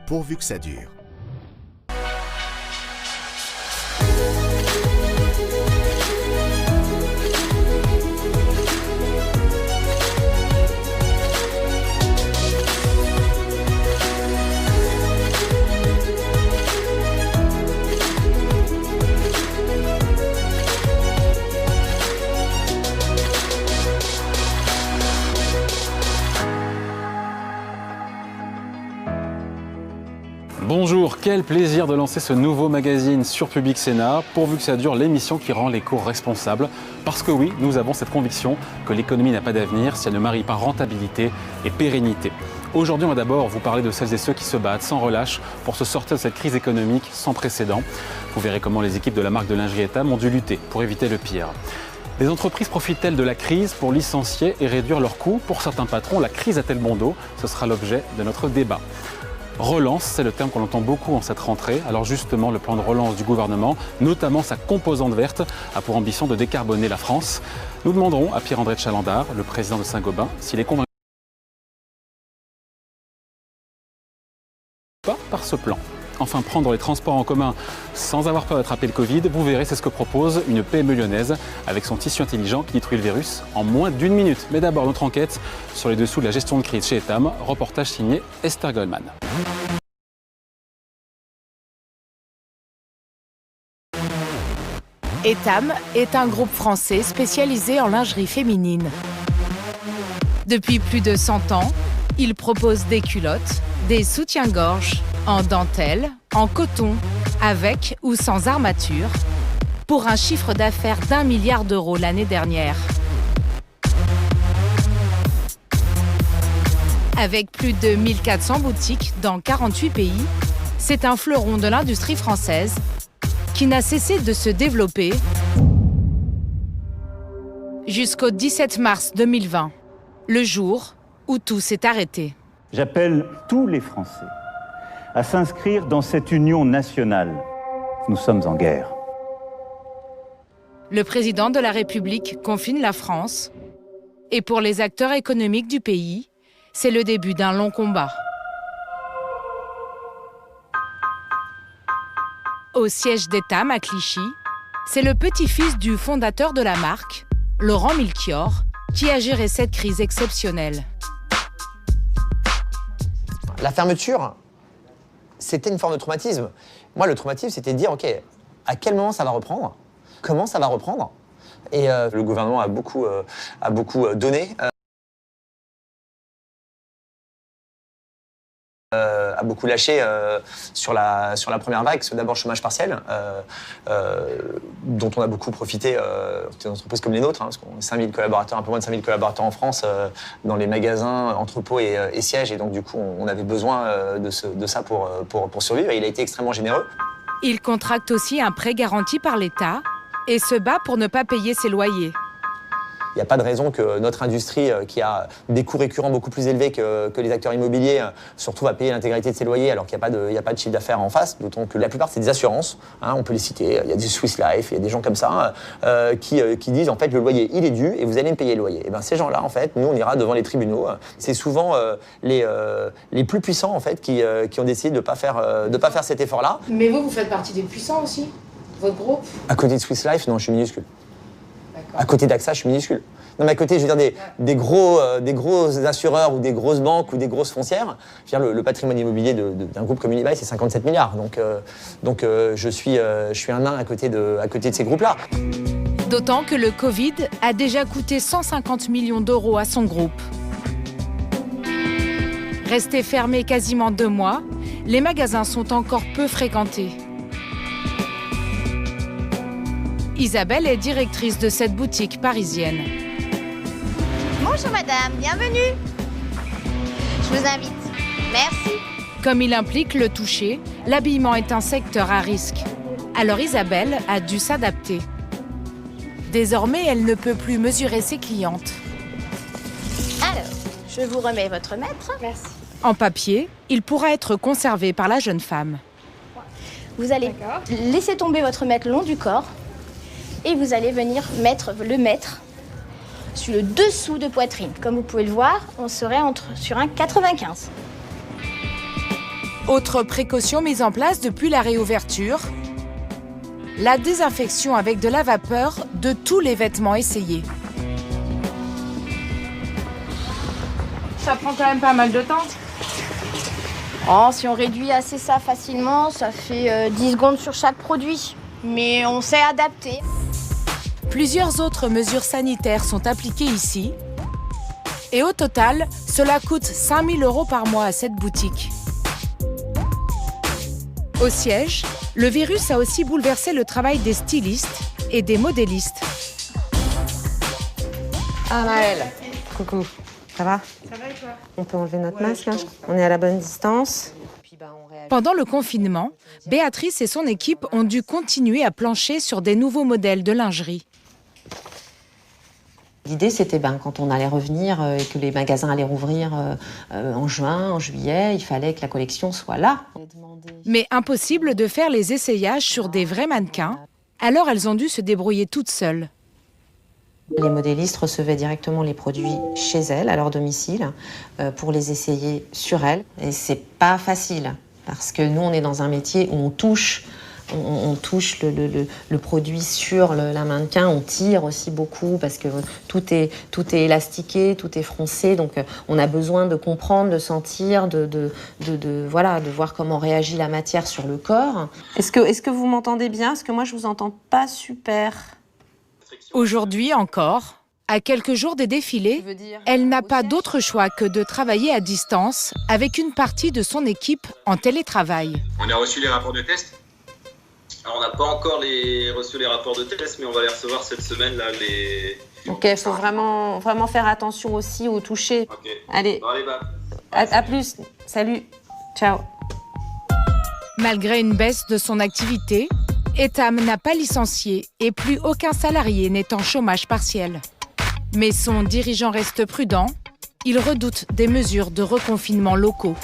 pourvu que ça dure. Bonjour, quel plaisir de lancer ce nouveau magazine sur Public Sénat, pourvu que ça dure, l'émission qui rend les cours responsables. Parce que oui, nous avons cette conviction que l'économie n'a pas d'avenir si elle ne marie pas rentabilité et pérennité. Aujourd'hui, on va d'abord vous parler de celles et ceux qui se battent sans relâche pour se sortir de cette crise économique sans précédent. Vous verrez comment les équipes de la marque de lingerie Etam ont dû lutter pour éviter le pire. Les entreprises profitent-elles de la crise pour licencier et réduire leurs coûts? Pour certains patrons, la crise a-t-elle bon dos? Ce sera l'objet de notre débat. Relance, c'est le terme qu'on entend beaucoup en cette rentrée. Alors justement, le plan de relance du gouvernement, notamment sa composante verte, a pour ambition de décarboner la France. Nous demanderons à Pierre-André de Chalandard, le président de Saint-Gobain, s'il est convaincu par ce plan. Enfin, prendre les transports en commun sans avoir peur d'attraper le Covid, vous verrez, c'est ce que propose une PME lyonnaise avec son tissu intelligent qui détruit le virus en moins d'1 minute. Mais d'abord, notre enquête sur les dessous de la gestion de crise chez Etam, reportage signé Esther Goldman. Etam est un groupe français spécialisé en lingerie féminine. Depuis plus de 100 ans, il propose des culottes, des soutiens-gorge, en dentelle, en coton, avec ou sans armature, pour un chiffre d'affaires d'1 milliard d'euros l'année dernière. Avec plus de 1400 boutiques dans 48 pays, c'est un fleuron de l'industrie française qui n'a cessé de se développer jusqu'au 17 mars 2020, le jour où tout s'est arrêté. J'appelle tous les Français à s'inscrire dans cette union nationale. Nous sommes en guerre. Le président de la République confine la France. Et pour les acteurs économiques du pays, c'est le début d'un long combat. Au siège d'Etam à Clichy, c'est le petit-fils du fondateur de la marque, Laurent Milchior, qui a géré cette crise exceptionnelle. La fermeture, c'était une forme de traumatisme. Moi, le traumatisme, c'était de dire, OK, à quel moment ça va reprendre? Comment ça va reprendre? Et le gouvernement a beaucoup donné, a beaucoup lâché sur la première vague. C'est d'abord le chômage partiel, dont on a beaucoup profité, des entreprises comme les nôtres, parce qu'on est 5000 collaborateurs, un peu moins de 5000 collaborateurs en France, dans les magasins, entrepôts et sièges. Et donc, du coup, on avait besoin de ça pour survivre. Et il a été extrêmement généreux. Il contracte aussi un prêt garanti par l'État et se bat pour ne pas payer ses loyers. Il n'y a pas de raison que notre industrie, qui a des coûts récurrents beaucoup plus élevés que les acteurs immobiliers, se retrouve à payer l'intégralité de ses loyers alors qu'il n'y a pas de chiffre d'affaires en face. D'autant que la plupart, c'est des assurances. On peut les citer. Il y a du Swiss Life, il y a des gens comme ça qui disent en fait le loyer, il est dû et vous allez me payer le loyer. Et bien ces gens-là, en fait, nous, on ira devant les tribunaux. C'est souvent les plus puissants en fait qui ont décidé de ne pas faire cet effort-là. Mais vous faites partie des puissants aussi, votre groupe? À côté de Swiss Life, non, je suis minuscule. À côté d'AXA, je suis minuscule. Non, mais à côté, je veux dire, des gros assureurs ou des grosses banques ou des grosses foncières, je veux dire, le patrimoine immobilier d'un groupe comme Unibail, c'est 57 milliards. Donc je suis un nain à côté de ces groupes-là. D'autant que le Covid a déjà coûté 150 millions d'euros à son groupe. Restés fermés quasiment 2 mois, les magasins sont encore peu fréquentés. Isabelle est directrice de cette boutique parisienne. Bonjour madame, bienvenue. Je vous invite. Merci. Comme il implique le toucher, l'habillement est un secteur à risque. Alors Isabelle a dû s'adapter. Désormais, elle ne peut plus mesurer ses clientes. Alors, je vous remets votre mètre. Merci. En papier, il pourra être conservé par la jeune femme. Vous allez laisser tomber votre mètre le long du corps et vous allez venir mettre le mètre sur le dessous de poitrine. Comme vous pouvez le voir, on serait sur un 95. Autre précaution mise en place depuis la réouverture, la désinfection avec de la vapeur de tous les vêtements essayés. Ça prend quand même pas mal de temps. Oh, si on réduit assez ça facilement, ça fait 10 secondes sur chaque produit. Mais on sait adapter. Plusieurs autres mesures sanitaires sont appliquées ici. Et au total, cela coûte 5 000 € par mois à cette boutique. Au siège, le virus a aussi bouleversé le travail des stylistes et des modélistes. Ah Maëlle, coucou, ça va? Ça va et toi? On peut enlever notre masque, là? On est à la bonne distance. Pendant le confinement, Béatrice et son équipe ont dû continuer à plancher sur des nouveaux modèles de lingerie. L'idée, c'était quand on allait revenir et que les magasins allaient rouvrir en juin, en juillet, il fallait que la collection soit là. Mais impossible de faire les essayages sur des vrais mannequins, alors elles ont dû se débrouiller toutes seules. Les modélistes recevaient directement les produits chez elles, à leur domicile, pour les essayer sur elles. Et c'est pas facile, parce que nous, on est dans un métier où on touche le produit sur la mannequin, on tire aussi beaucoup parce que tout est élastiqué, tout est froncé, donc on a besoin de comprendre, de sentir, de voir comment réagit la matière sur le corps. Est-ce que vous m'entendez bien? Parce que moi je vous entends pas super. Aujourd'hui encore, à quelques jours des défilés, elle n'a pas d'autre choix que de travailler à distance avec une partie de son équipe en télétravail. On a reçu les rapports de test. Alors on n'a pas encore reçu les rapports de test, mais on va les recevoir cette semaine. Là, Ok, il faut vraiment faire attention aussi au toucher. Ok. Allez, Bon, allez à plus. Salut. Ciao. Malgré une baisse de son activité, Etam n'a pas licencié et plus aucun salarié n'est en chômage partiel. Mais son dirigeant reste prudent. Il redoute des mesures de reconfinement locaux.